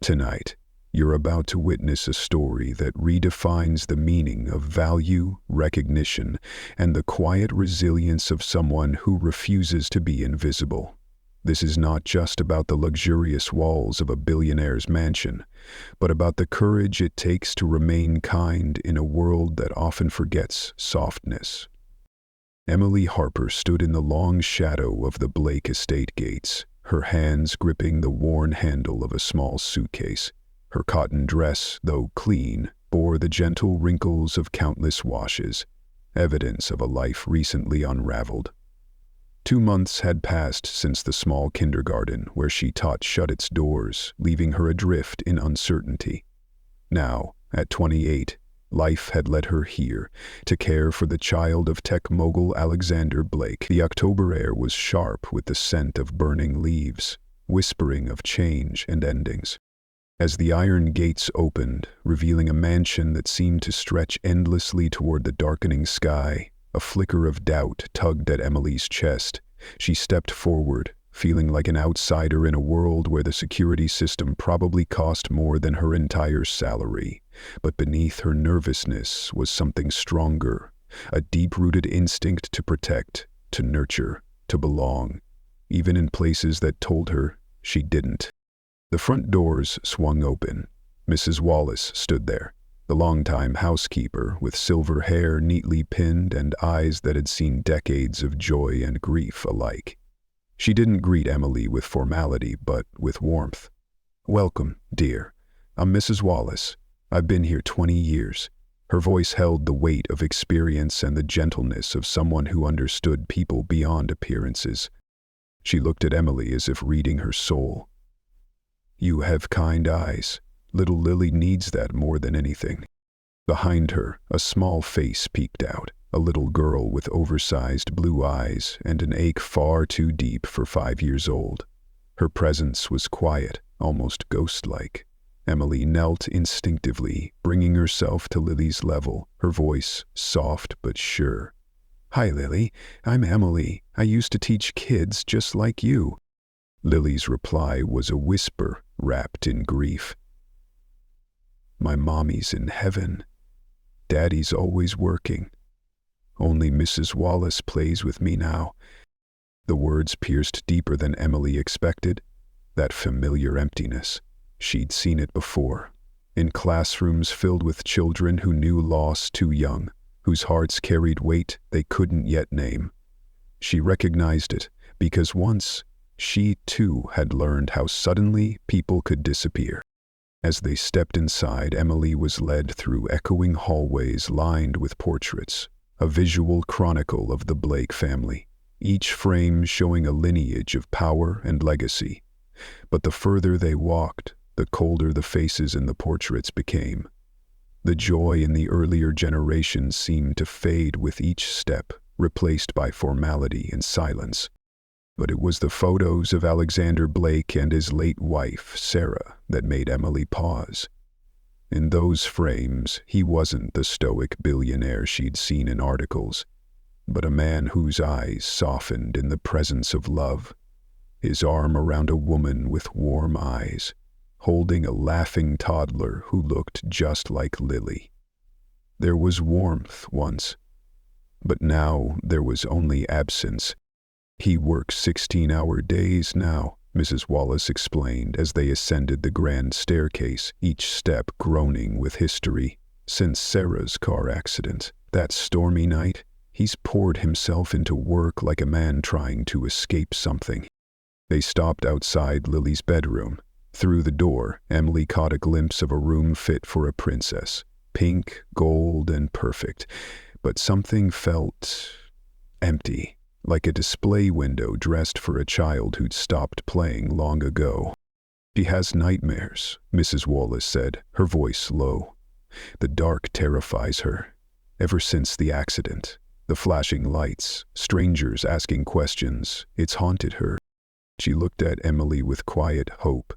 Tonight, you're about to witness a story that redefines the meaning of value, recognition, and the quiet resilience of someone who refuses to be invisible. This is not just about the luxurious walls of a billionaire's mansion, but about the courage it takes to remain kind in a world that often forgets softness. Emily Harper stood in the long shadow of the Blake estate gates, her hands gripping the worn handle of a small suitcase. Her cotton dress, though clean, bore the gentle wrinkles of countless washes, evidence of a life recently unraveled. 2 months had passed since the small kindergarten where she taught shut its doors, leaving her adrift in uncertainty. Now, at 28, life had led her here to care for the child of tech mogul Alexander Blake. The October air was sharp with the scent of burning leaves, whispering of change and endings. As the iron gates opened, revealing a mansion that seemed to stretch endlessly toward the darkening sky, a flicker of doubt tugged at Emily's chest. She stepped forward, feeling like an outsider in a world where the security system probably cost more than her entire salary. But beneath her nervousness was something stronger, a deep-rooted instinct to protect, to nurture, to belong, even in places that told her she didn't. The front doors swung open. Mrs. Wallace stood there, the longtime housekeeper with silver hair neatly pinned and eyes that had seen decades of joy and grief alike. She didn't greet Emily with formality, but with warmth. "Welcome, dear. I'm Mrs. Wallace. I've been here 20 years. Her voice held the weight of experience and the gentleness of someone who understood people beyond appearances. She looked at Emily as if reading her soul. "You have kind eyes. Little Lily needs that more than anything." Behind her, a small face peeked out, a little girl with oversized blue eyes and an ache far too deep for 5 years old. Her presence was quiet, almost ghost-like. Emily knelt instinctively, bringing herself to Lily's level, her voice soft but sure. "Hi, Lily. I'm Emily. I used to teach kids just like you." Lily's reply was a whisper wrapped in grief. "My mommy's in heaven. Daddy's always working. Only Mrs. Wallace plays with me now." The words pierced deeper than Emily expected. That familiar emptiness. She'd seen it before. In classrooms filled with children who knew loss too young, whose hearts carried weight they couldn't yet name. She recognized it because once she too had learned how suddenly people could disappear. As they stepped inside, Emily was led through echoing hallways lined with portraits, a visual chronicle of the Blake family, each frame showing a lineage of power and legacy. But the further they walked, the colder the faces in the portraits became. The joy in the earlier generations seemed to fade with each step, replaced by formality and silence. But it was the photos of Alexander Blake and his late wife, Sarah, that made Emily pause. In those frames, he wasn't the stoic billionaire she'd seen in articles, but a man whose eyes softened in the presence of love, his arm around a woman with warm eyes, holding a laughing toddler who looked just like Lily. There was warmth once, but now there was only absence. "He works 16-hour days now," Mrs. Wallace explained as they ascended the grand staircase, each step groaning with history. "Since Sarah's car accident, that stormy night, he's poured himself into work like a man trying to escape something." They stopped outside Lily's bedroom. Through the door, Emily caught a glimpse of a room fit for a princess, pink, gold, and perfect. But something felt empty, like a display window dressed for a child who'd stopped playing long ago. "She has nightmares," Mrs. Wallace said, her voice low. "The dark terrifies her. Ever since the accident, the flashing lights, strangers asking questions, it's haunted her." She looked at Emily with quiet hope.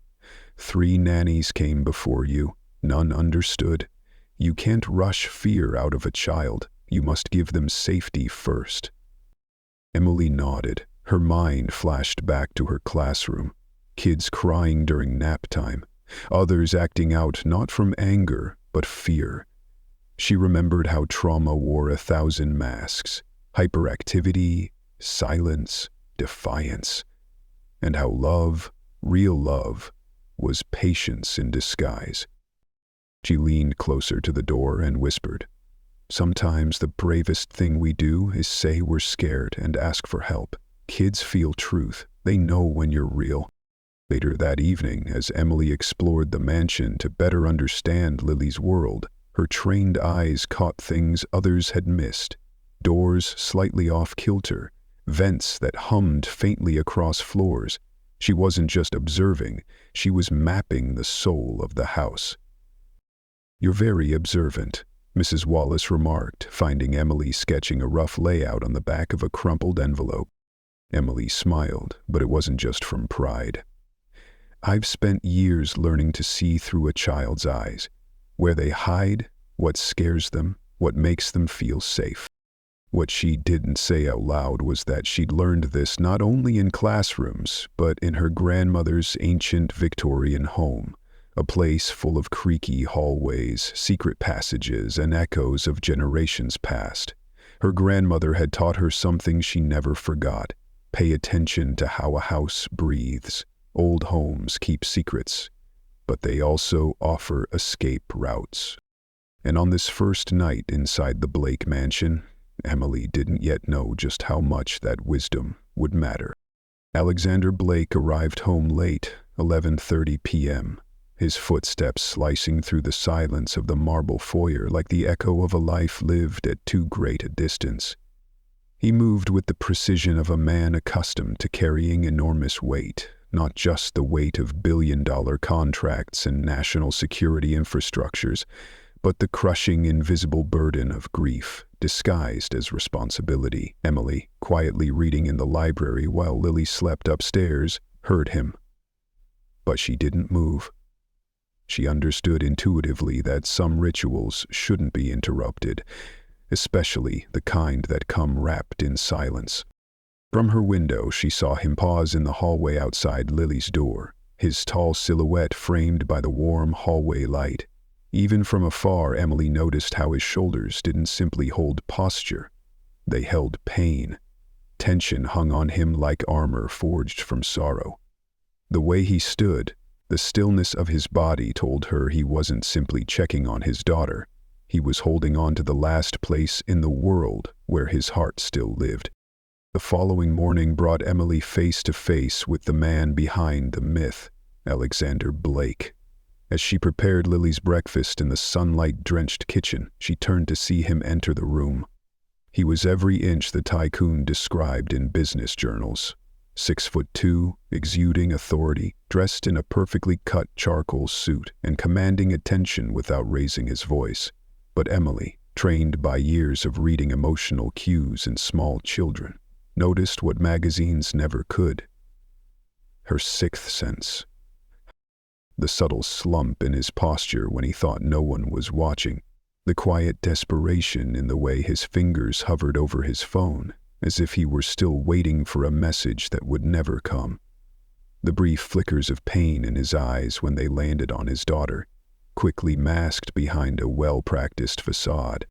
"3 nannies came before you. None understood. You can't rush fear out of a child. You must give them safety first." Emily nodded. Her mind flashed back to her classroom. Kids crying during nap time. others acting out not from anger but fear. She remembered how trauma wore 1,000 masks: hyperactivity, silence, defiance, and how love, real love, was patience in disguise. She leaned closer to the door and whispered, "Sometimes the bravest thing we do is say we're scared and ask for help. Kids feel truth. They know when you're real." Later that evening, as Emily explored the mansion to better understand Lily's world, her trained eyes caught things others had missed: doors slightly off-kilter, vents that hummed faintly across floors. She wasn't just observing, she was mapping the soul of the house. "You're very observant," Mrs. Wallace remarked, finding Emily sketching a rough layout on the back of a crumpled envelope. Emily smiled, but it wasn't just from pride. "I've spent years learning to see through a child's eyes, where they hide, what scares them, what makes them feel safe." What she didn't say out loud was that she'd learned this not only in classrooms, but in her grandmother's ancient Victorian home, a place full of creaky hallways, secret passages, and echoes of generations past. Her grandmother had taught her something she never forgot: pay attention to how a house breathes. Old homes keep secrets, but they also offer escape routes. And on this first night inside the Blake mansion, Emily didn't yet know just how much that wisdom would matter. Alexander Blake arrived home late, 11:30 p.m., his footsteps slicing through the silence of the marble foyer like the echo of a life lived at too great a distance. He moved with the precision of a man accustomed to carrying enormous weight, not just the weight of billion-dollar contracts and national security infrastructures, but the crushing invisible burden of grief, disguised as responsibility. Emily, quietly reading in the library while Lily slept upstairs, heard him. But she didn't move. She understood intuitively that some rituals shouldn't be interrupted, especially the kind that come wrapped in silence. From her window, she saw him pause in the hallway outside Lily's door, his tall silhouette framed by the warm hallway light. Even from afar, Emily noticed how his shoulders didn't simply hold posture. They held pain. Tension hung on him like armor forged from sorrow. The way he stood, the stillness of his body told her he wasn't simply checking on his daughter. He was holding on to the last place in the world where his heart still lived. The following morning brought Emily face to face with the man behind the myth, Alexander Blake. As she prepared Lily's breakfast in the sunlight-drenched kitchen, she turned to see him enter the room. He was every inch the tycoon described in business journals. 6'2", exuding authority, dressed in a perfectly cut charcoal suit and commanding attention without raising his voice. But Emily, trained by years of reading emotional cues in small children, noticed what magazines never could: her sixth sense. The subtle slump in his posture when he thought no one was watching, the quiet desperation in the way his fingers hovered over his phone, as if he were still waiting for a message that would never come. The brief flickers of pain in his eyes when they landed on his daughter, quickly masked behind a well-practiced facade.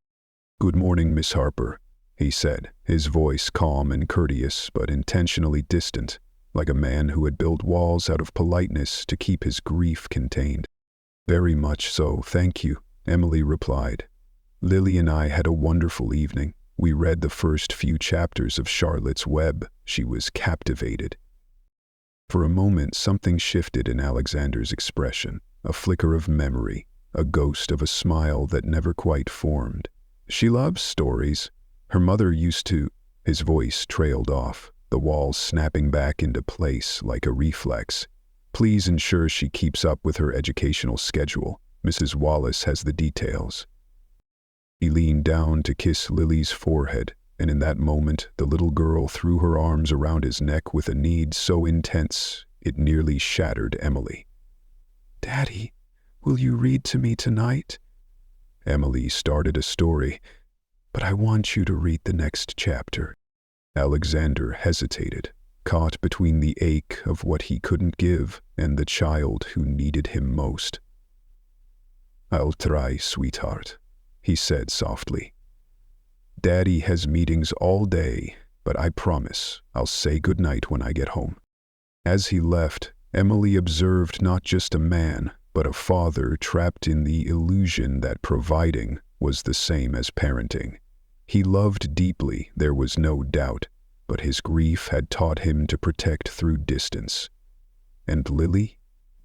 "Good morning, Miss Harper," he said, his voice calm and courteous but intentionally distant, like a man who had built walls out of politeness to keep his grief contained. "Very much so, thank you," Emily replied. "Lily and I had a wonderful evening. We read the first few chapters of Charlotte's Web." She was captivated. For a moment, something shifted in Alexander's expression, a flicker of memory, a ghost of a smile that never quite formed. "She loves stories. Her mother used to—" His voice trailed off, the walls snapping back into place like a reflex. "Please ensure she keeps up with her educational schedule. Mrs. Wallace has the details." He leaned down to kiss Lily's forehead, and in that moment the little girl threw her arms around his neck with a need so intense it nearly shattered Emily. "Daddy, will you read to me tonight?" Emily started a story, "But I want you to read the next chapter." Alexander hesitated, caught between the ache of what he couldn't give and the child who needed him most. "I'll try, sweetheart," he said softly. "Daddy has meetings all day, but I promise I'll say goodnight when I get home." As he left, Emily observed not just a man, but a father trapped in the illusion that providing was the same as parenting. He loved deeply, there was no doubt, but his grief had taught him to protect through distance. And Lily?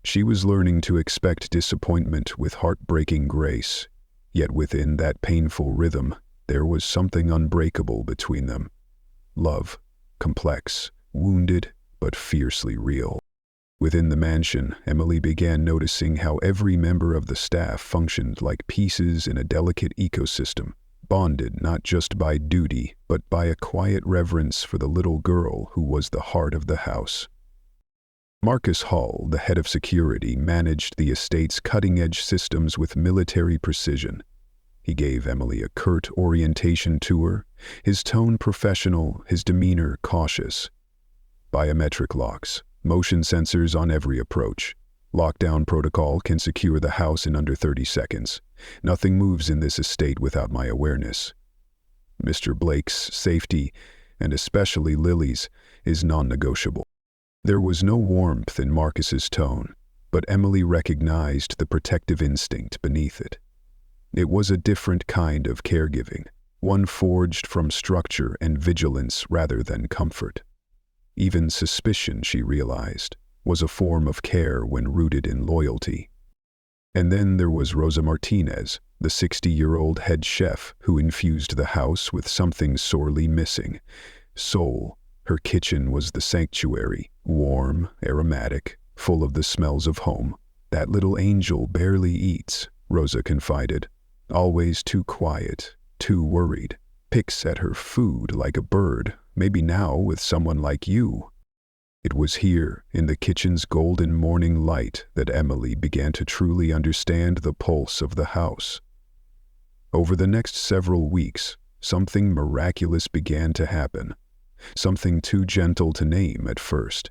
She was learning to expect disappointment with heartbreaking grace, yet within that painful rhythm, there was something unbreakable between them. Love, complex, wounded, but fiercely real. Within the mansion, Emily began noticing how every member of the staff functioned like pieces in a delicate ecosystem, bonded not just by duty, but by a quiet reverence for the little girl who was the heart of the house. Marcus Hall, the head of security, managed the estate's cutting-edge systems with military precision. He gave Emily a curt orientation tour, his tone professional, his demeanor cautious. Biometric locks, motion sensors on every approach. Lockdown protocol can secure the house in under 30 seconds. Nothing moves in this estate without my awareness. Mr. Blake's safety, and especially Lily's, is non-negotiable. There was no warmth in Marcus's tone, but Emily recognized the protective instinct beneath it. It was a different kind of caregiving, one forged from structure and vigilance rather than comfort. Even suspicion, she realized, was a form of care when rooted in loyalty. And then there was Rosa Martinez, the 60-year-old head chef who infused the house with something sorely missing: soul. Her kitchen was the sanctuary, warm, aromatic, full of the smells of home. "That little angel barely eats," Rosa confided. "Always too quiet, too worried. Picks at her food like a bird, maybe now with someone like you." It was here, in the kitchen's golden morning light, that Emily began to truly understand the pulse of the house. Over the next several weeks, something miraculous began to happen. Something too gentle to name at first.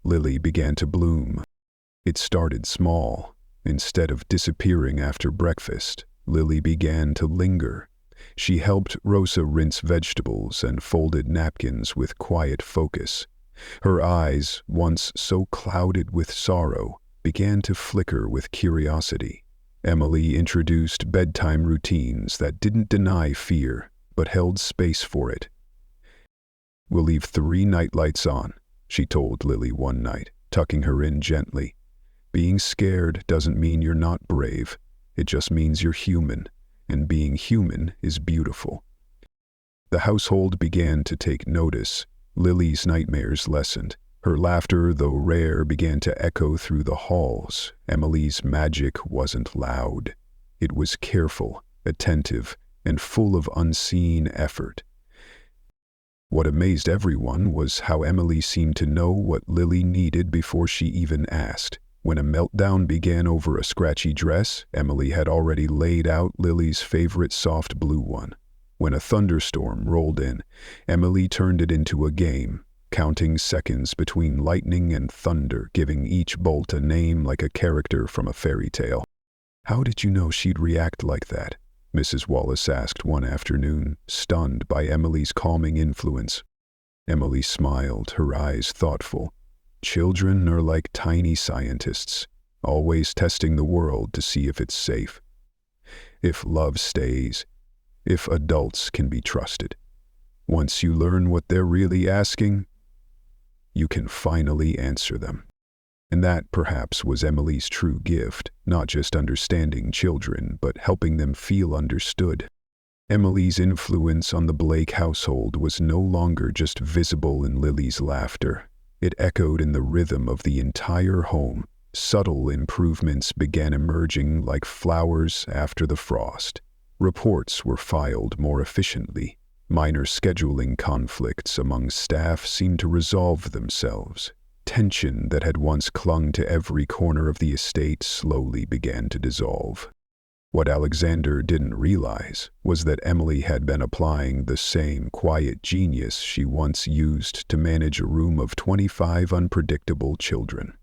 Lily began to bloom. It started small. Instead of disappearing after breakfast, Lily began to linger. She helped Rosa rinse vegetables and folded napkins with quiet focus. Her eyes, once so clouded with sorrow, began to flicker with curiosity. Emily introduced bedtime routines that didn't deny fear, but held space for it. "We'll leave 3 nightlights on," she told Lily one night, tucking her in gently. "Being scared doesn't mean you're not brave. It just means you're human, and being human is beautiful." The household began to take notice. Lily's nightmares lessened. Her laughter, though rare, began to echo through the halls. Emily's magic wasn't loud. It was careful, attentive, and full of unseen effort. What amazed everyone was how Emily seemed to know what Lily needed before she even asked. When a meltdown began over a scratchy dress, Emily had already laid out Lily's favorite soft blue one. When a thunderstorm rolled in, Emily turned it into a game, counting seconds between lightning and thunder, giving each bolt a name like a character from a fairy tale. "How did you know she'd react like that?" Mrs. Wallace asked one afternoon, stunned by Emily's calming influence. Emily smiled, her eyes thoughtful. "Children are like tiny scientists, always testing the world to see if it's safe. If love stays, if adults can be trusted. Once you learn what they're really asking, you can finally answer them." And that, perhaps, was Emily's true gift, not just understanding children, but helping them feel understood. Emily's influence on the Blake household was no longer just visible in Lily's laughter. It echoed in the rhythm of the entire home. Subtle improvements began emerging like flowers after the frost. Reports were filed more efficiently. Minor scheduling conflicts among staff seemed to resolve themselves. Tension that had once clung to every corner of the estate slowly began to dissolve. What Alexander didn't realize was that Emily had been applying the same quiet genius she once used to manage a room of 25 unpredictable children.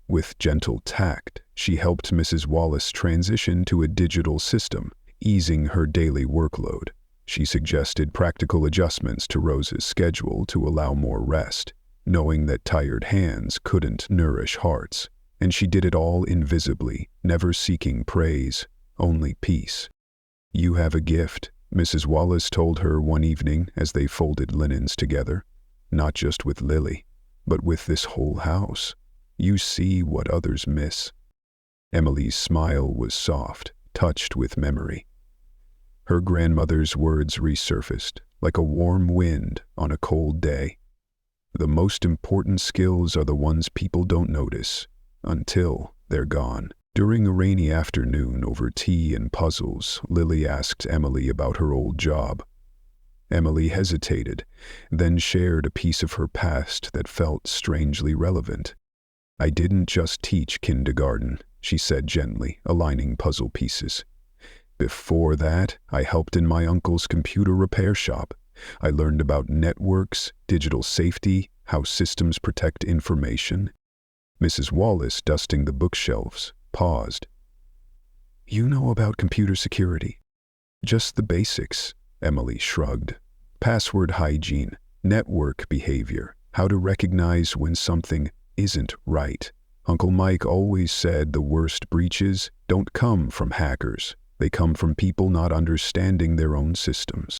With gentle tact, she helped Mrs. Wallace transition to a digital system, easing her daily workload. She suggested practical adjustments to Rosa's schedule to allow more rest, knowing that tired hands couldn't nourish hearts. And she did it all invisibly, never seeking praise, only peace. "You have a gift," Mrs. Wallace told her one evening as they folded linens together. "Not just with Lily, but with this whole house. You see what others miss." Emily's smile was soft, touched with memory. Her grandmother's words resurfaced, like a warm wind on a cold day. "The most important skills are the ones people don't notice until they're gone." During a rainy afternoon over tea and puzzles, Lily asked Emily about her old job. Emily hesitated, then shared a piece of her past that felt strangely relevant. "I didn't just teach kindergarten," she said gently, aligning puzzle pieces. "Before that, I helped in my uncle's computer repair shop. I learned about networks, digital safety, how systems protect information." Mrs. Wallace, dusting the bookshelves, paused. "You know about computer security?" "Just the basics," Emily shrugged. "Password hygiene, network behavior, how to recognize when something isn't right. Uncle Mike always said the worst breaches don't come from hackers. They come from people not understanding their own systems."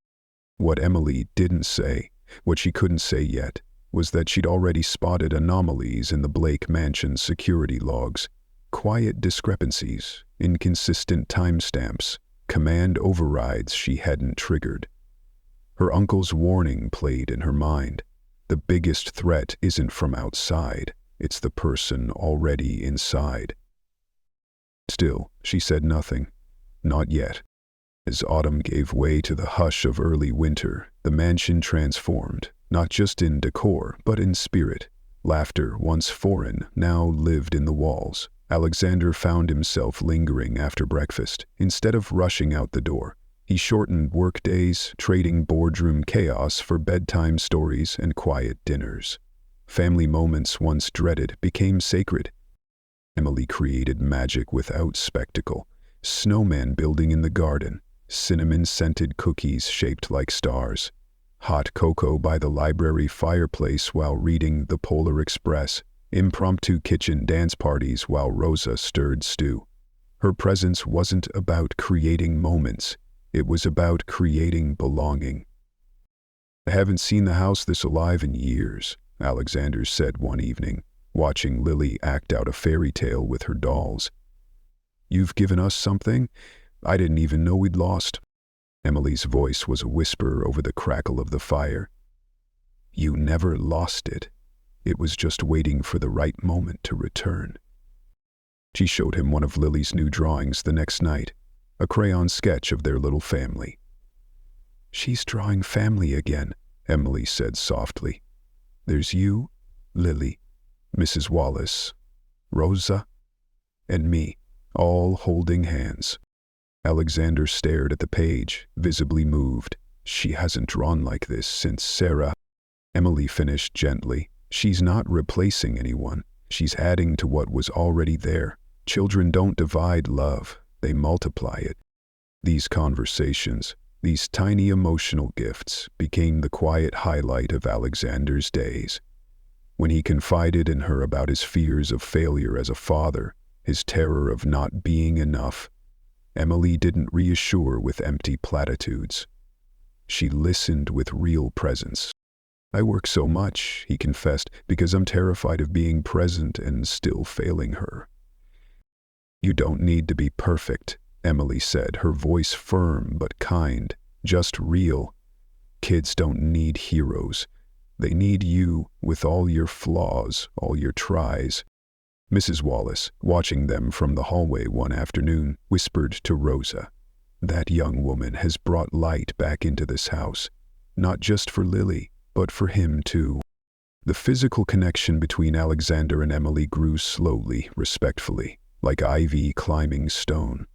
What Emily didn't say, what she couldn't say yet, was that she'd already spotted anomalies in the Blake Mansion security logs. Quiet discrepancies, inconsistent timestamps, command overrides she hadn't triggered. Her uncle's warning played in her mind. The biggest threat isn't from outside, it's the person already inside. Still, she said nothing. Not yet. As autumn gave way to the hush of early winter, the mansion transformed, not just in decor, but in spirit. Laughter, once foreign, now lived in the walls. Alexander found himself lingering after breakfast. Instead of rushing out the door, he shortened workdays, trading boardroom chaos for bedtime stories and quiet dinners. Family moments once dreaded became sacred. Emily created magic without spectacle. Snowman building in the garden, cinnamon-scented cookies shaped like stars, hot cocoa by the library fireplace while reading The Polar Express, impromptu kitchen dance parties while Rosa stirred stew. Her presence wasn't about creating moments, it was about creating belonging. "I haven't seen the house this alive in years," Alexander said one evening, watching Lily act out a fairy tale with her dolls. "You've given us something I didn't even know we'd lost." Emily's voice was a whisper over the crackle of the fire. "You never lost it. It was just waiting for the right moment to return." She showed him one of Lily's new drawings the next night, a crayon sketch of their little family. "She's drawing family again," Emily said softly. "There's you, Lily, Mrs. Wallace, Rosa, and me, all holding hands." Alexander stared at the page, visibly moved. "She hasn't drawn like this since Sarah." Emily finished gently. "She's not replacing anyone. She's adding to what was already there. Children don't divide love, they multiply it." These conversations, these tiny emotional gifts, became the quiet highlight of Alexander's days. When he confided in her about his fears of failure as a father, his terror of not being enough, Emily didn't reassure with empty platitudes. She listened with real presence. "I work so much," he confessed, "because I'm terrified of being present and still failing her." "You don't need to be perfect," Emily said, her voice firm but kind, "just real. Kids don't need heroes. They need you with all your flaws, all your tries." Mrs. Wallace, watching them from the hallway one afternoon, whispered to Rosa, "That young woman has brought light back into this house, not just for Lily, but for him too." The physical connection between Alexander and Emily grew slowly, respectfully, like ivy climbing stone.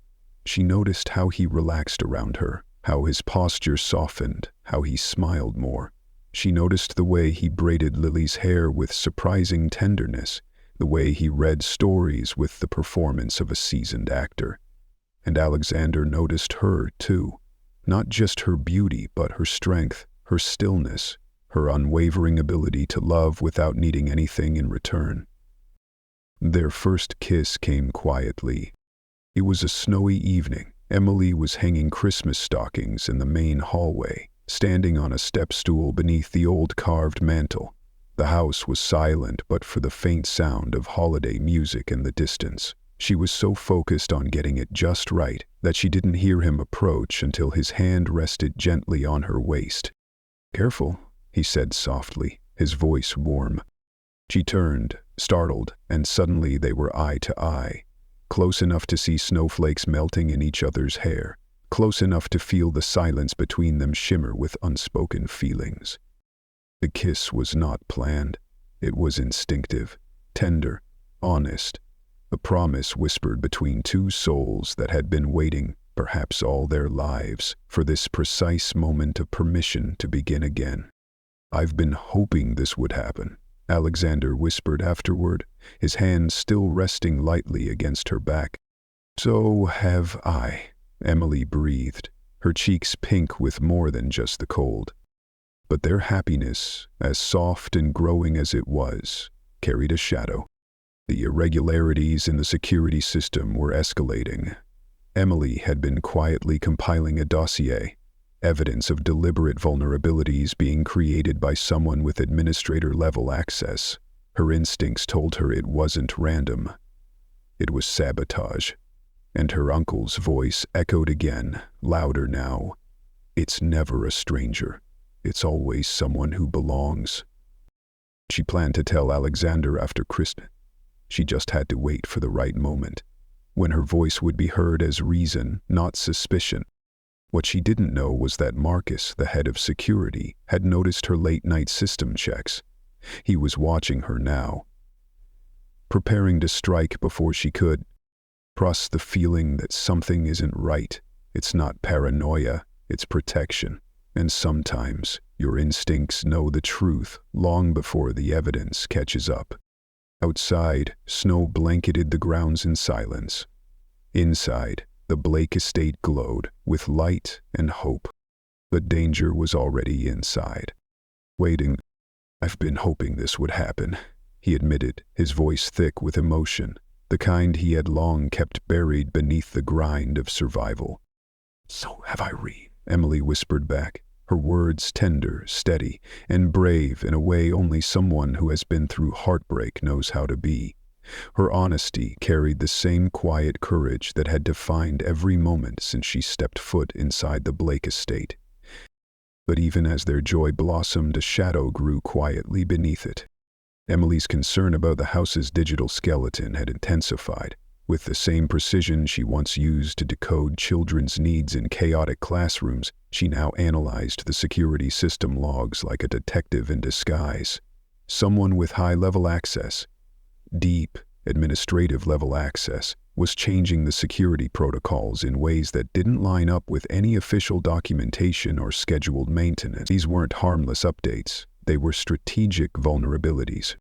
She noticed how he relaxed around her, how his posture softened, how he smiled more. She noticed the way he braided Lily's hair with surprising tenderness, the way he read stories with the performance of a seasoned actor. And Alexander noticed her, too. Not just her beauty, but her strength, her stillness, her unwavering ability to love without needing anything in return. Their first kiss came quietly. It was a snowy evening. Emily was hanging Christmas stockings in the main hallway, standing on a step stool beneath the old carved mantel. The house was silent but for the faint sound of holiday music in the distance. She was so focused on getting it just right that she didn't hear him approach until his hand rested gently on her waist. "Careful," he said softly, his voice warm. She turned, startled, and suddenly they were eye to eye. Close enough to see snowflakes melting in each other's hair, close enough to feel the silence between them shimmer with unspoken feelings. The kiss was not planned. It was instinctive, tender, honest, a promise whispered between two souls that had been waiting, perhaps all their lives, for this precise moment of permission to begin again. "I've been hoping this would happen," Alexander whispered afterward, his hand still resting lightly against her back. "So have I," Emily breathed, her cheeks pink with more than just the cold. But their happiness, as soft and growing as it was, carried a shadow. The irregularities in the security system were escalating. Emily had been quietly compiling a dossier, evidence of deliberate vulnerabilities being created by someone with administrator-level access. Her instincts told her it wasn't random. It was sabotage. And her uncle's voice echoed again, louder now. "It's never a stranger. It's always someone who belongs." She planned to tell Alexander after Christmas. She just had to wait for the right moment, when her voice would be heard as reason, not suspicion. What she didn't know was that Marcus, the head of security, had noticed her late-night system checks. He was watching her now, preparing to strike before she could. Trust the feeling that something isn't right. It's not paranoia, it's protection. And sometimes your instincts know the truth long before the evidence catches up. Outside, snow blanketed the grounds in silence. Inside, the Blake estate glowed with light and hope. But danger was already inside. "Waiting. I've been hoping this would happen," he admitted, his voice thick with emotion, the kind he had long kept buried beneath the grind of survival. "So have I, Emily whispered back, her words tender, steady, and brave in a way only someone who has been through heartbreak knows how to be. Her honesty carried the same quiet courage that had defined every moment since she stepped foot inside the Blake estate. But even as their joy blossomed, a shadow grew quietly beneath it. Emily's concern about the house's digital skeleton had intensified. With the same precision she once used to decode children's needs in chaotic classrooms, she now analyzed the security system logs like a detective in disguise. Someone with high-level access, deep, administrative-level access, was changing the security protocols in ways that didn't line up with any official documentation or scheduled maintenance. These weren't harmless updates, they were strategic vulnerabilities.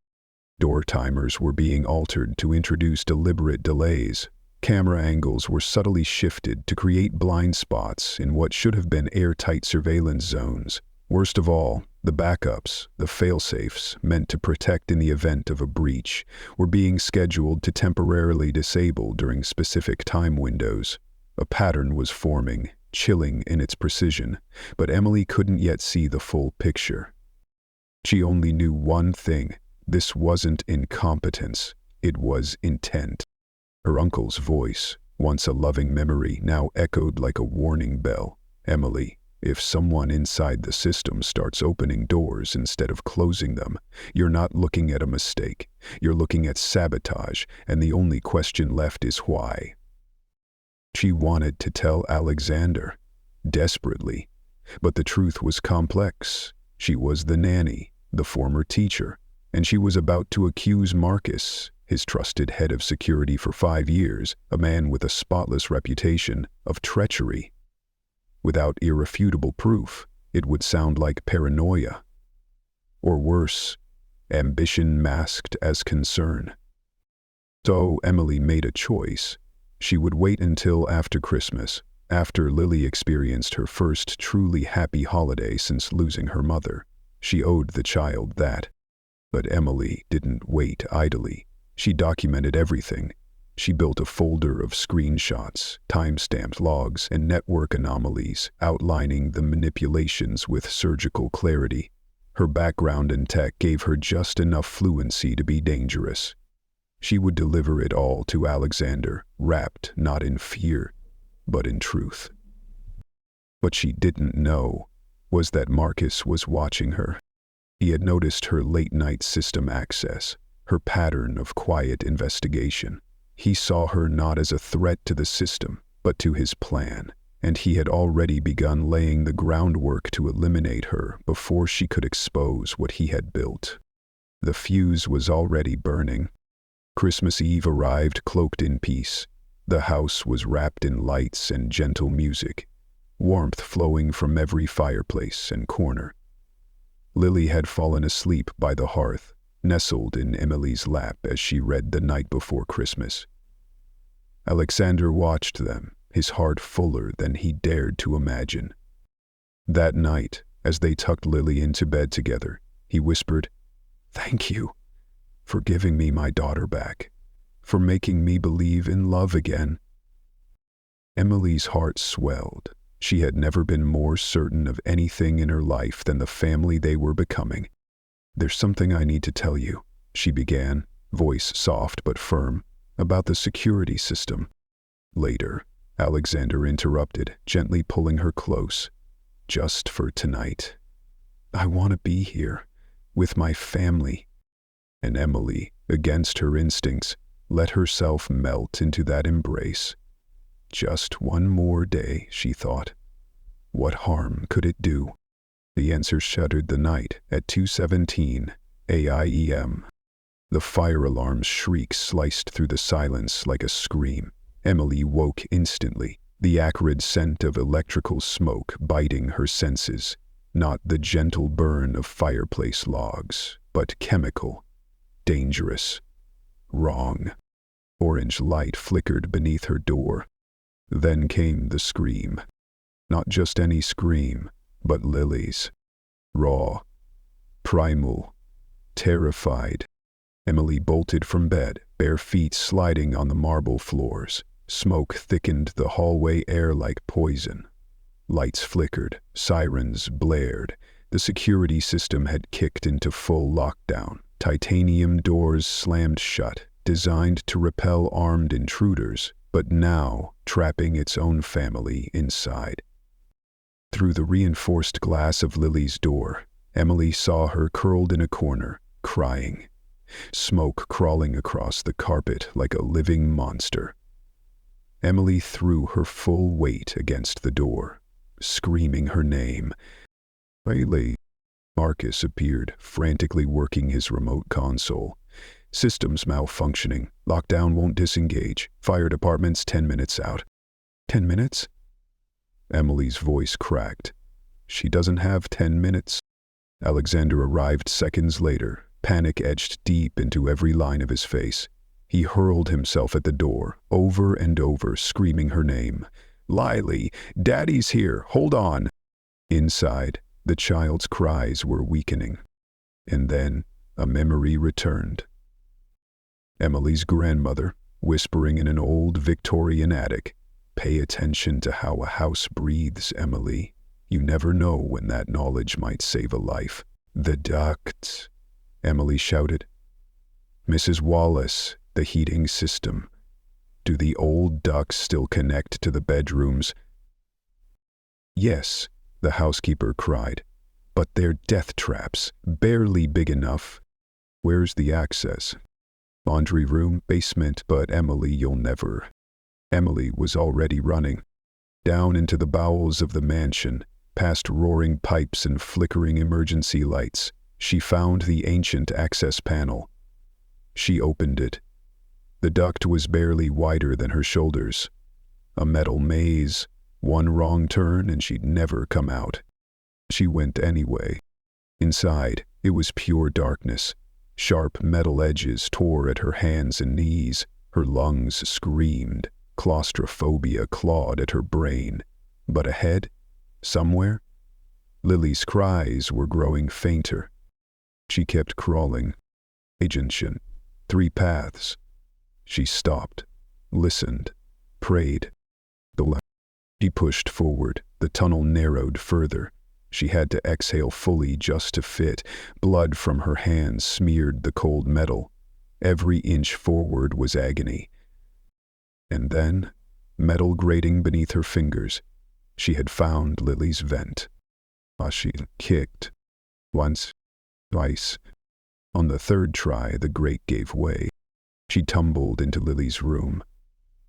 Door timers were being altered to introduce deliberate delays. Camera angles were subtly shifted to create blind spots in what should have been airtight surveillance zones. Worst of all, the backups, the fail-safes meant to protect in the event of a breach, were being scheduled to temporarily disable during specific time windows. A pattern was forming, chilling in its precision, but Emily couldn't yet see the full picture. She only knew one thing. This wasn't incompetence, it was intent. Her uncle's voice, once a loving memory, now echoed like a warning bell. "Emily, if someone inside the system starts opening doors instead of closing them, you're not looking at a mistake. You're looking at sabotage, and the only question left is why." She wanted to tell Alexander, desperately, but the truth was complex. She was the nanny, the former teacher, and she was about to accuse Marcus, his trusted head of security for 5 years, a man with a spotless reputation of treachery. Without irrefutable proof, it would sound like paranoia. Or worse, ambition masked as concern. So Emily made a choice. She would wait until after Christmas, after Lily experienced her first truly happy holiday since losing her mother. She owed the child that. But Emily didn't wait idly. She documented everything. She built a folder of screenshots, time-stamped logs, and network anomalies, outlining the manipulations with surgical clarity. Her background in tech gave her just enough fluency to be dangerous. She would deliver it all to Alexander, wrapped not in fear, but in truth. What she didn't know was that Marcus was watching her. He had noticed her late-night system access, her pattern of quiet investigation. He saw her not as a threat to the system, but to his plan, and he had already begun laying the groundwork to eliminate her before she could expose what he had built. The fuse was already burning. Christmas Eve arrived cloaked in peace. The house was wrapped in lights and gentle music, warmth flowing from every fireplace and corner. Lily had fallen asleep by the hearth, nestled in Emily's lap as she read The Night Before Christmas. Alexander watched them, his heart fuller than he dared to imagine. That night, as they tucked Lily into bed together, he whispered, "Thank you for giving me my daughter back, for making me believe in love again." Emily's heart swelled. She had never been more certain of anything in her life than the family they were becoming. "There's something I need to tell you," she began, voice soft but firm, "about the security system." "Later," Alexander interrupted, gently pulling her close. "Just for tonight. I want to be here, with my family." And Emily, against her instincts, let herself melt into that embrace. Just one more day, she thought. What harm could it do? The answer shuddered the night at 2:17 a.m. The fire alarm's shriek sliced through the silence like a scream. Emily woke instantly, the acrid scent of electrical smoke biting her senses. Not the gentle burn of fireplace logs, but chemical, dangerous, wrong. Orange light flickered beneath her door. Then came the scream. Not just any scream, but Lily's. Raw, primal, terrified. Emily bolted from bed, bare feet sliding on the marble floors. Smoke thickened the hallway air like poison. Lights flickered, sirens blared. The security system had kicked into full lockdown. Titanium doors slammed shut, designed to repel armed intruders, but now trapping its own family inside. Through the reinforced glass of Lily's door, Emily saw her curled in a corner, crying. Smoke crawling across the carpet like a living monster. Emily threw her full weight against the door, screaming her name. "Lily." Marcus appeared, frantically working his remote console. "Systems malfunctioning. Lockdown won't disengage. Fire department's 10 minutes out." 10 minutes? Emily's voice cracked. "She doesn't have 10 minutes. Alexander arrived seconds later, panic etched deep into every line of his face. He hurled himself at the door, over and over, screaming her name. "Lily, Daddy's here, hold on." Inside, the child's cries were weakening. And then a memory returned. Emily's grandmother, whispering in an old Victorian attic, "Pay attention to how a house breathes, Emily. You never know when that knowledge might save a life." "The ducts," Emily shouted. "Mrs. Wallace, the heating system. Do the old ducts still connect to the bedrooms?" "Yes," the housekeeper cried. "But they're death traps, barely big enough." "Where's the access?" "Laundry room, basement, but Emily, you'll never." Emily was already running. Down into the bowels of the mansion, past roaring pipes and flickering emergency lights, she found the ancient access panel. She opened it, The duct was barely wider than her shoulders. A metal maze, one wrong turn and she'd never come out. She went anyway. Inside, it was pure darkness. Sharp metal edges tore at her hands and knees. Her lungs screamed. Claustrophobia clawed at her brain. But ahead, somewhere, Lily's cries were growing fainter. She kept crawling. Agention. 3 paths. She stopped, listened, prayed. She pushed forward. The tunnel narrowed further. She had to exhale fully just to fit. Blood from her hands smeared the cold metal. Every inch forward was agony. And then, metal grating beneath her fingers, she had found Lily's vent. She kicked. Once, twice. On the 3rd try, the grate gave way. She tumbled into Lily's room.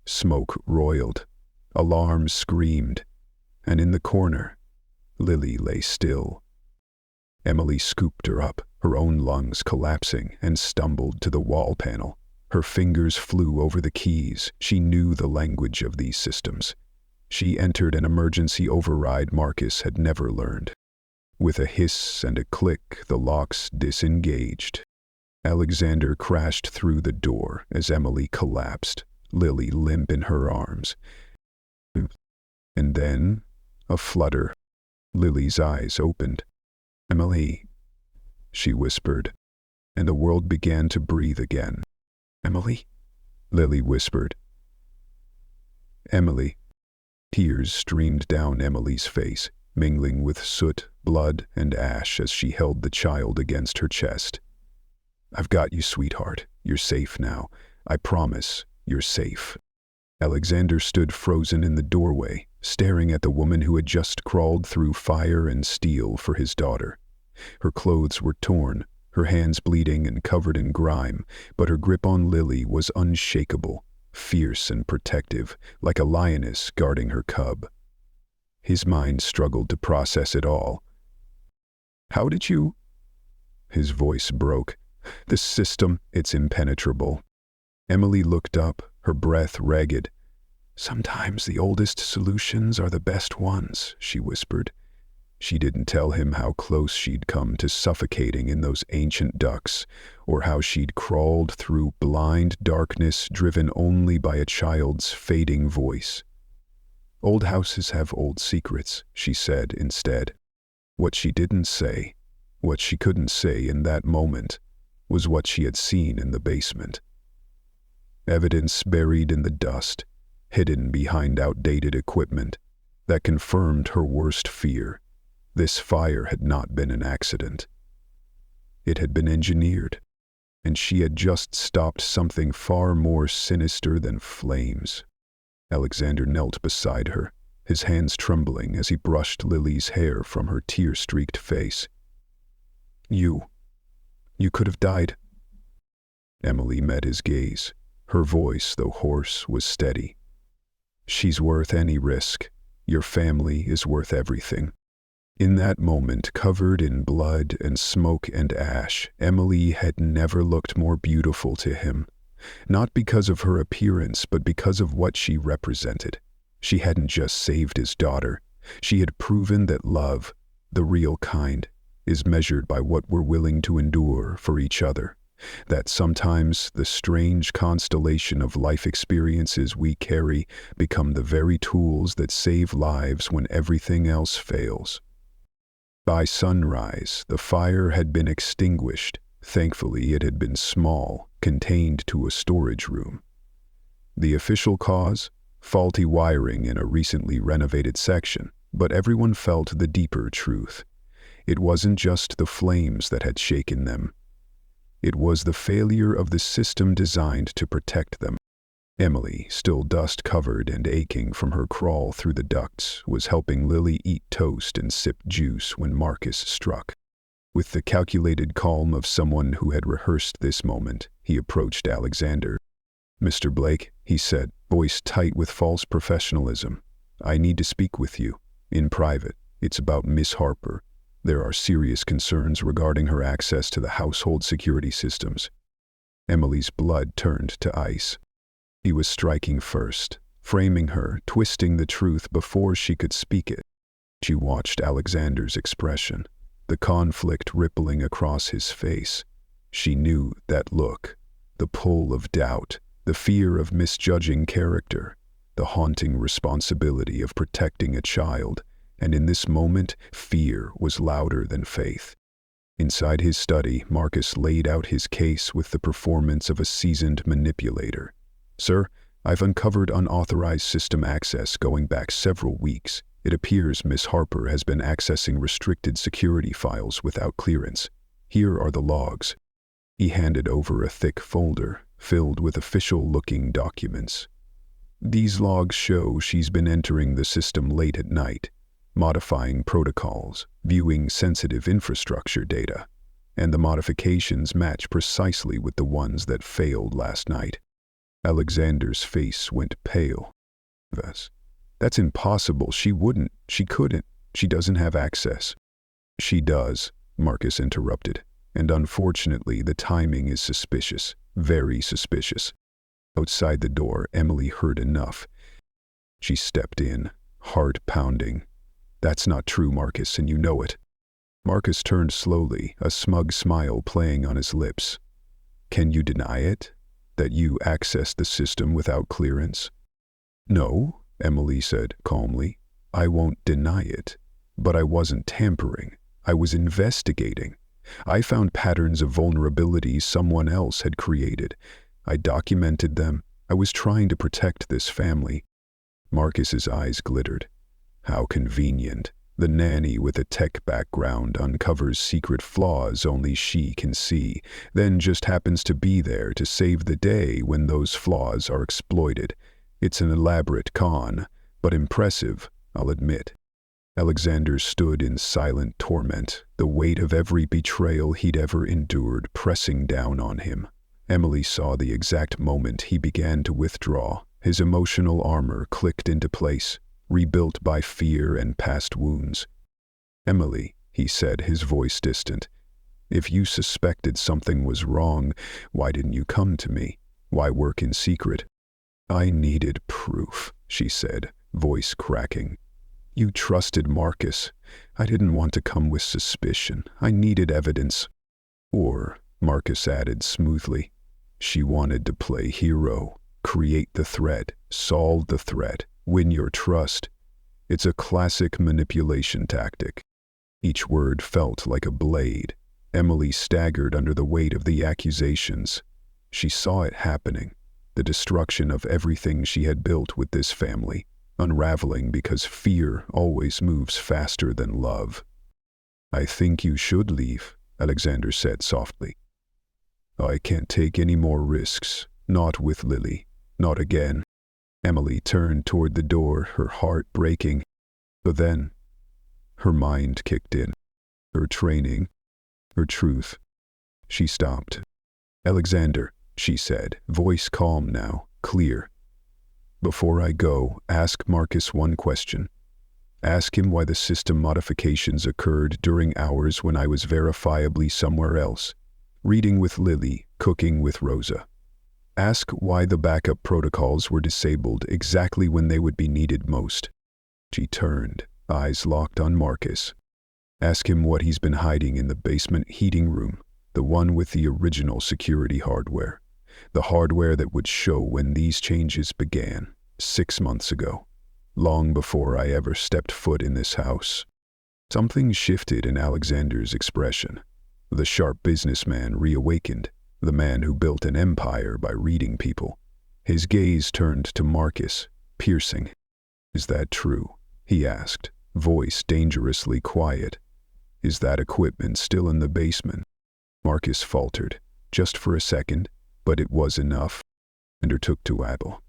Smoke roiled. Alarms screamed. And in the corner, Lily lay still. Emily scooped her up, her own lungs collapsing, and stumbled to the wall panel. Her fingers flew over the keys. She knew the language of these systems. She entered an emergency override Marcus had never learned. With a hiss and a click, the locks disengaged. Alexander crashed through the door as Emily collapsed, Lily limp in her arms. And then, a flutter. Lily's eyes opened. "Emily," she whispered, and the world began to breathe again. "Emily?" Lily whispered. "Emily." Tears streamed down Emily's face, mingling with soot, blood, and ash as she held the child against her chest. "I've got you, sweetheart. You're safe now. I promise, you're safe." Alexander stood frozen in the doorway, staring at the woman who had just crawled through fire and steel for his daughter. Her clothes were torn, her hands bleeding and covered in grime, but her grip on Lily was unshakable, fierce and protective, like a lioness guarding her cub. His mind struggled to process it all. "How did you—" His voice broke. "The system, it's impenetrable." Emily looked up, her breath ragged. "Sometimes the oldest solutions are the best ones," she whispered. She didn't tell him how close she'd come to suffocating in those ancient ducts, or how she'd crawled through blind darkness driven only by a child's fading voice. "Old houses have old secrets," she said instead. What she didn't say, what she couldn't say in that moment, was what she had seen in the basement. Evidence buried in the dust, hidden behind outdated equipment, that confirmed her worst fear. This fire had not been an accident. It had been engineered, and she had just stopped something far more sinister than flames. Alexander knelt beside her, his hands trembling as he brushed Lily's hair from her tear-streaked face. You could have died." Emily met his gaze. Her voice, though hoarse, was steady. "She's worth any risk. Your family is worth everything." In that moment, covered in blood and smoke and ash, Emily had never looked more beautiful to him. Not because of her appearance, but because of what she represented. She hadn't just saved his daughter. She had proven that love, the real kind, is measured by what we're willing to endure for each other. That sometimes the strange constellation of life experiences we carry become the very tools that save lives when everything else fails. By sunrise, the fire had been extinguished. Thankfully, it had been small, contained to a storage room. The official cause? Faulty wiring in a recently renovated section, but everyone felt the deeper truth. It wasn't just the flames that had shaken them. It was the failure of the system designed to protect them. Emily, still dust-covered and aching from her crawl through the ducts, was helping Lily eat toast and sip juice when Marcus struck. With the calculated calm of someone who had rehearsed this moment, he approached Alexander. "Mr. Blake," he said, voice tight with false professionalism, "I need to speak with you. In private. It's about Miss Harper. There are serious concerns regarding her access to the household security systems." Emily's blood turned to ice. He was striking first, framing her, twisting the truth before she could speak it. She watched Alexander's expression, the conflict rippling across his face. She knew that look, the pull of doubt, the fear of misjudging character, the haunting responsibility of protecting a child, and in this moment, fear was louder than faith. Inside his study, Marcus laid out his case with the performance of a seasoned manipulator. "Sir, I've uncovered unauthorized system access going back several weeks. It appears Miss Harper has been accessing restricted security files without clearance. Here are the logs." He handed over a thick folder, filled with official-looking documents. "These logs show she's been entering the system late at night, modifying protocols, viewing sensitive infrastructure data, and the modifications match precisely with the ones that failed last night." Alexander's face went pale. "That's impossible. She couldn't. She doesn't have access." "She does," Marcus interrupted, "and unfortunately the timing is suspicious, very suspicious." Outside the door, Emily heard enough. She stepped in, heart pounding. "That's not true, Marcus, and you know it." Marcus turned slowly, a smug smile playing on his lips. "Can you deny it? That you accessed the system without clearance?" "No," Emily said calmly. "I won't deny it. But I wasn't tampering. I was investigating. I found patterns of vulnerabilities someone else had created. I documented them. I was trying to protect this family." Marcus's eyes glittered. How convenient. The nanny with a tech background uncovers secret flaws only she can see, then just happens to be there to save the day when those flaws are exploited. It's an elaborate con, but impressive, I'll admit. Alexander stood in silent torment, the weight of every betrayal he'd ever endured pressing down on him. Emily saw the exact moment he began to withdraw. His emotional armor clicked into place, rebuilt by fear and past wounds. "Emily," he said, his voice distant, "if you suspected something was wrong, why didn't you come to me? Why work in secret?" "I needed proof," she said, voice cracking. "You trusted Marcus. I didn't want to come with suspicion. I needed evidence." "Or," Marcus added smoothly, "she wanted to play hero, create the threat, solve the threat, win your trust. It's a classic manipulation tactic." Each word felt like a blade. Emily staggered under the weight of the accusations. She saw it happening, the destruction of everything she had built with this family, unraveling because fear always moves faster than love. "I think you should leave," Alexander said softly. "I can't take any more risks, not with Lily, not again." Emily turned toward the door, her heart breaking. But then, her mind kicked in. Her training, her truth. She stopped. "Alexander," she said, voice calm now, clear. "Before I go, ask Marcus one question. Ask him why the system modifications occurred during hours when I was verifiably somewhere else, reading with Lily, cooking with Rosa. Ask why the backup protocols were disabled exactly when they would be needed most." She turned, eyes locked on Marcus. "Ask him what he's been hiding in the basement heating room, the one with the original security hardware. The hardware that would show when these changes began, 6 months ago, long before I ever stepped foot in this house." Something shifted in Alexander's expression. The sharp businessman reawakened, the man who built an empire by reading people. His gaze turned to Marcus, piercing. "Is that true?" he asked, voice dangerously quiet. "Is that equipment still in the basement?" Marcus faltered, just for a second, but it was enough. And took to Adel.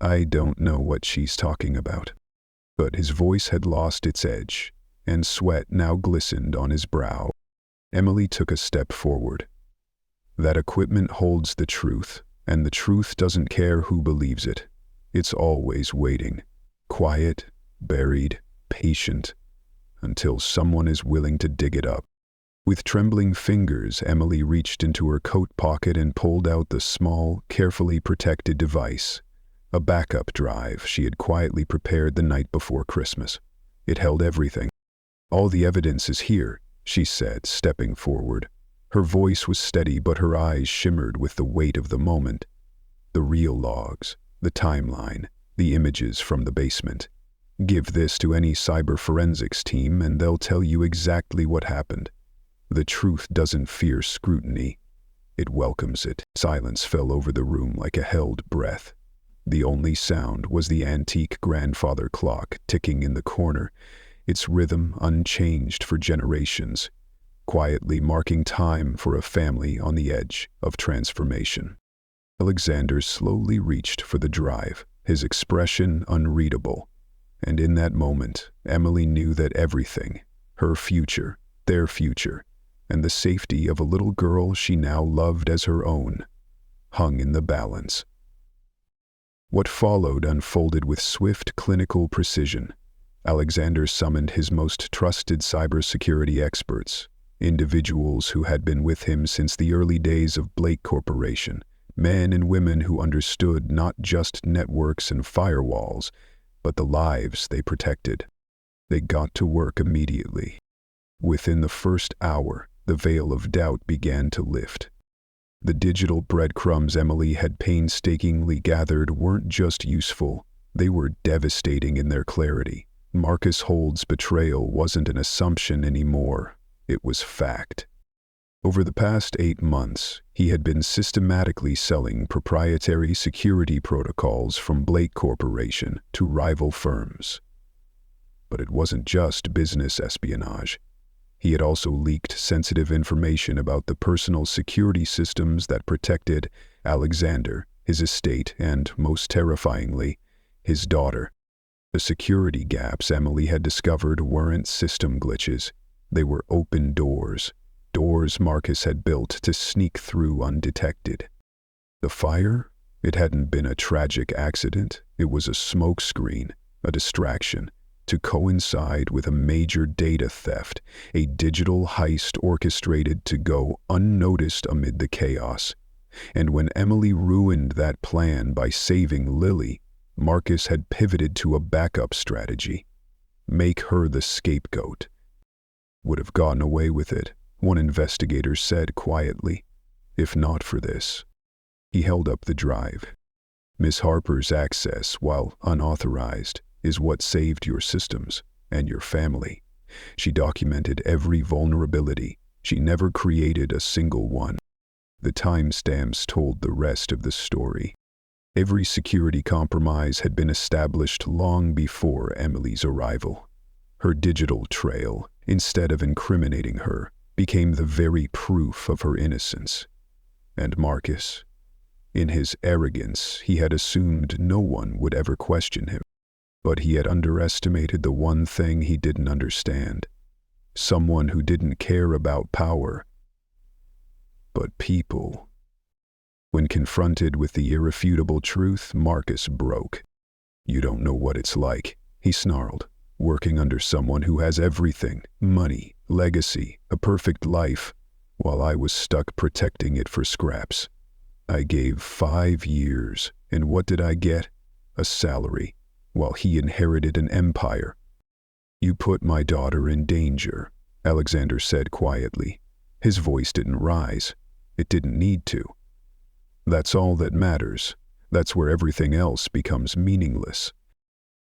"I don't know what she's talking about." But his voice had lost its edge, and sweat now glistened on his brow. Emily took a step forward. "That equipment holds the truth, and the truth doesn't care who believes it. It's always waiting, quiet, buried, patient, until someone is willing to dig it up." With trembling fingers, Emily reached into her coat pocket and pulled out the small, carefully protected device. A backup drive she had quietly prepared the night before Christmas. It held everything. "All the evidence is here," she said, stepping forward. Her voice was steady, but her eyes shimmered with the weight of the moment. "The real logs, the timeline, the images from the basement. Give this to any cyber forensics team and they'll tell you exactly what happened. The truth doesn't fear scrutiny. It welcomes it." Silence fell over the room like a held breath. The only sound was the antique grandfather clock ticking in the corner, its rhythm unchanged for generations, quietly marking time for a family on the edge of transformation. Alexander slowly reached for the drive, his expression unreadable. And in that moment, Emily knew that everything, her future, their future, and the safety of a little girl she now loved as her own, hung in the balance. What followed unfolded with swift clinical precision. Alexander summoned his most trusted cybersecurity experts, individuals who had been with him since the early days of Blake Corporation, men and women who understood not just networks and firewalls, but the lives they protected. They got to work immediately. Within the first hour, the veil of doubt began to lift. The digital breadcrumbs Emily had painstakingly gathered weren't just useful, they were devastating in their clarity. Marcus Holt's betrayal wasn't an assumption anymore, it was fact. Over the past 8 months, he had been systematically selling proprietary security protocols from Blake Corporation to rival firms. But it wasn't just business espionage. He had also leaked sensitive information about the personal security systems that protected Alexander, his estate, and, most terrifyingly, his daughter. The security gaps Emily had discovered weren't system glitches. They were open doors Marcus had built to sneak through undetected. The fire? It hadn't been a tragic accident. It was a smokescreen, a distraction, to coincide with a major data theft, a digital heist orchestrated to go unnoticed amid the chaos. And when Emily ruined that plan by saving Lily, Marcus had pivoted to a backup strategy. Make her the scapegoat. Would have gotten away with it, one investigator said quietly, if not for this. He held up the drive. Miss Harper's access, while unauthorized, is what saved your systems and your family. She documented every vulnerability. She never created a single one. The timestamps told the rest of the story. Every security compromise had been established long before Emily's arrival. Her digital trail, instead of incriminating her, became the very proof of her innocence. And Marcus, in his arrogance, he had assumed no one would ever question him. But he had underestimated the one thing he didn't understand. Someone who didn't care about power, but people. When confronted with the irrefutable truth, Marcus broke. "You don't know what it's like," he snarled, "working under someone who has everything, money, legacy, a perfect life, while I was stuck protecting it for scraps. I gave 5 years, and what did I get? A salary, while he inherited an empire." "You put my daughter in danger," Alexander said quietly. His voice didn't rise. It didn't need to. "That's all that matters. That's where everything else becomes meaningless."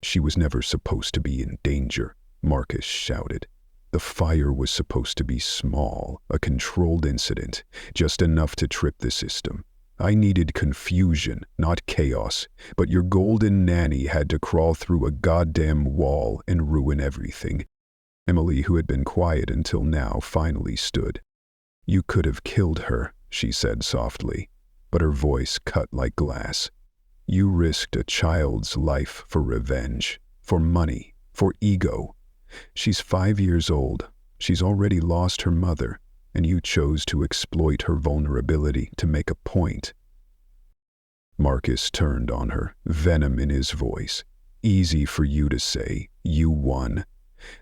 "She was never supposed to be in danger," Marcus shouted. "The fire was supposed to be small, a controlled incident, just enough to trip the system. I needed confusion, not chaos, but your golden nanny had to crawl through a goddamn wall and ruin everything." Emily, who had been quiet until now, finally stood. "You could have killed her," she said softly, but her voice cut like glass. "You risked a child's life for revenge, for money, for ego. She's 5 years old. She's already lost her mother, and you chose to exploit her vulnerability to make a point." Marcus turned on her, venom in his voice. "Easy for you to say. You won.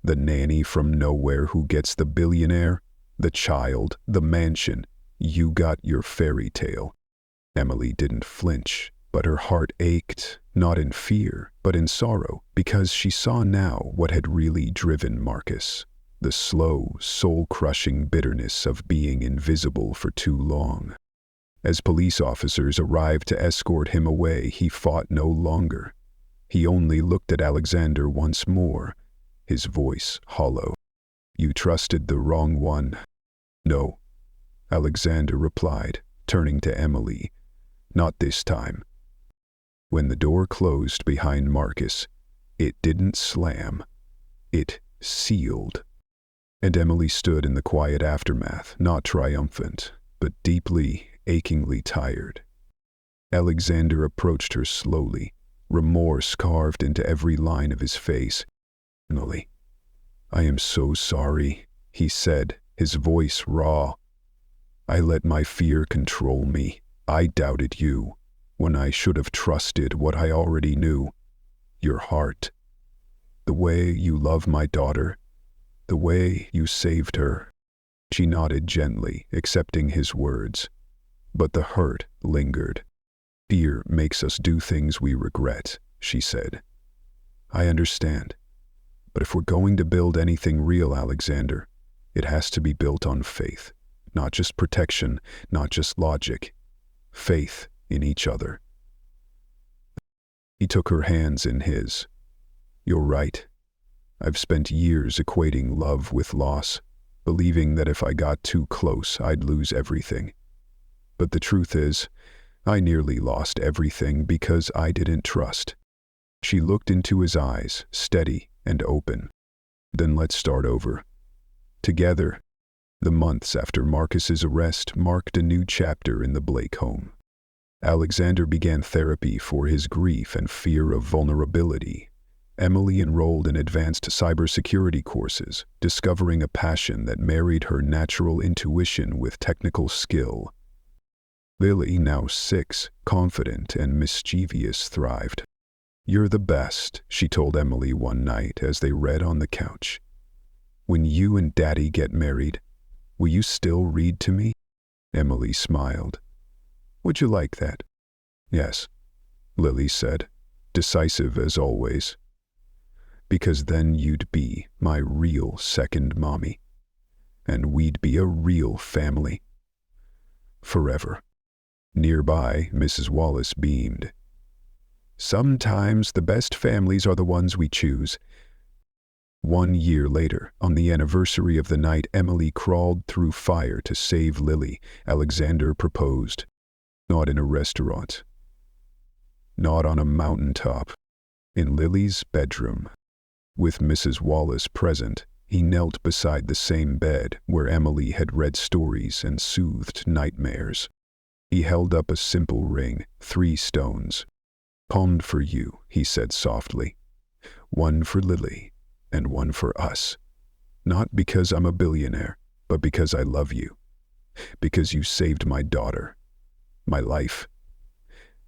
The nanny from nowhere who gets the billionaire. The child, the mansion. You got your fairy tale. Emily didn't flinch, but her heart ached, not in fear, but in sorrow, because she saw now what had really driven Marcus. The slow, soul-crushing bitterness of being invisible for too long. As police officers arrived to escort him away, he fought no longer. He only looked at Alexander once more, his voice hollow. You trusted the wrong one. No, Alexander replied, turning to Emily. Not this time. When the door closed behind Marcus, it didn't slam. It sealed. And Emily stood in the quiet aftermath, not triumphant, but deeply, achingly tired. Alexander approached her slowly, remorse carved into every line of his face. Emily, I am so sorry, he said, his voice raw. I let my fear control me. I doubted you, when I should have trusted what I already knew. Your heart. The way you love my daughter. The way you saved her. She nodded gently, accepting his words. But the hurt lingered. Fear makes us do things we regret, she said. I understand. But if we're going to build anything real, Alexander, it has to be built on faith. Not just protection, not just logic. Faith in each other. He took her hands in his. You're right. I've spent years equating love with loss, believing that if I got too close, I'd lose everything. But the truth is, I nearly lost everything because I didn't trust. She looked into his eyes, steady and open. Then let's start over. Together. The months after Marcus's arrest marked a new chapter in the Blake home. Alexander began therapy for his grief and fear of vulnerability. Emily enrolled in advanced cybersecurity courses, discovering a passion that married her natural intuition with technical skill. Lily, now 6, confident and mischievous, thrived. You're the best, she told Emily one night as they read on the couch. When you and Daddy get married, will you still read to me? Emily smiled. Would you like that? Yes, Lily said, decisive as always. Because then you'd be my real second mommy. And we'd be a real family. Forever. Nearby, Mrs. Wallace beamed. Sometimes the best families are the ones we choose. 1 year later, on the anniversary of the night Emily crawled through fire to save Lily, Alexander proposed. Not in a restaurant. Not on a mountaintop. In Lily's bedroom. With Mrs. Wallace present, he knelt beside the same bed where Emily had read stories and soothed nightmares. He held up a simple ring, 3 stones. Palmed for you, he said softly. 1 for Lily, and 1 for us. Not because I'm a billionaire, but because I love you. Because you saved my daughter. My life.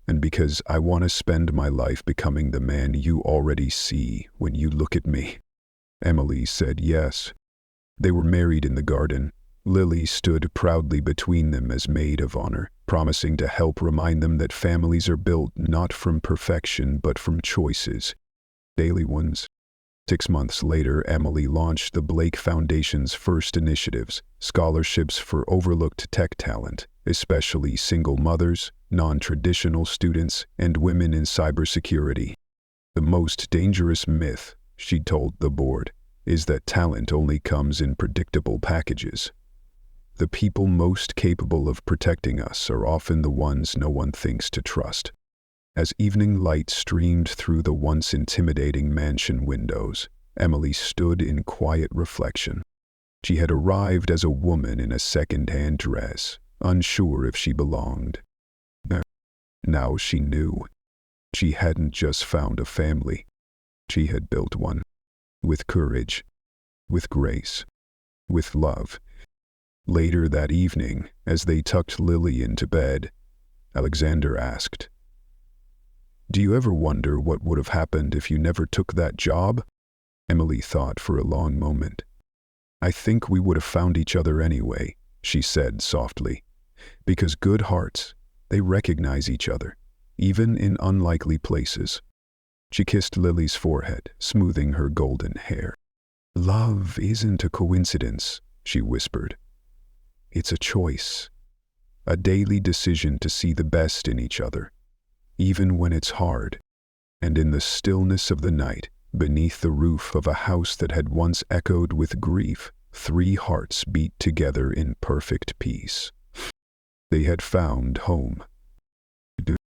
And because I want to spend my life becoming the man you already see when you look at me. Emily said yes. They were married in the garden. Lily stood proudly between them as maid of honor, promising to help remind them that families are built not from perfection but from choices. Daily ones. 6 months later, Emily launched the Blake Foundation's first initiatives, scholarships for overlooked tech talent, especially single mothers, non-traditional students, and women in cybersecurity. The most dangerous myth, she told the board, is that talent only comes in predictable packages. The people most capable of protecting us are often the ones no one thinks to trust. As evening light streamed through the once intimidating mansion windows, Emily stood in quiet reflection. She had arrived as a woman in a secondhand dress, unsure if she belonged. Now she knew. She hadn't just found a family. She had built one. With courage, with grace, with love. Later that evening, as they tucked Lily into bed, Alexander asked, "Do you ever wonder what would have happened if you never took that job?" Emily thought for a long moment. "I think we would have found each other anyway," she said softly. "Because good hearts, they recognize each other, even in unlikely places." She kissed Lily's forehead, smoothing her golden hair. "Love isn't a coincidence," she whispered. "It's a choice. A daily decision to see the best in each other, even when it's hard." And in the stillness of the night, beneath the roof of a house that had once echoed with grief, 3 hearts beat together in perfect peace. They had found home.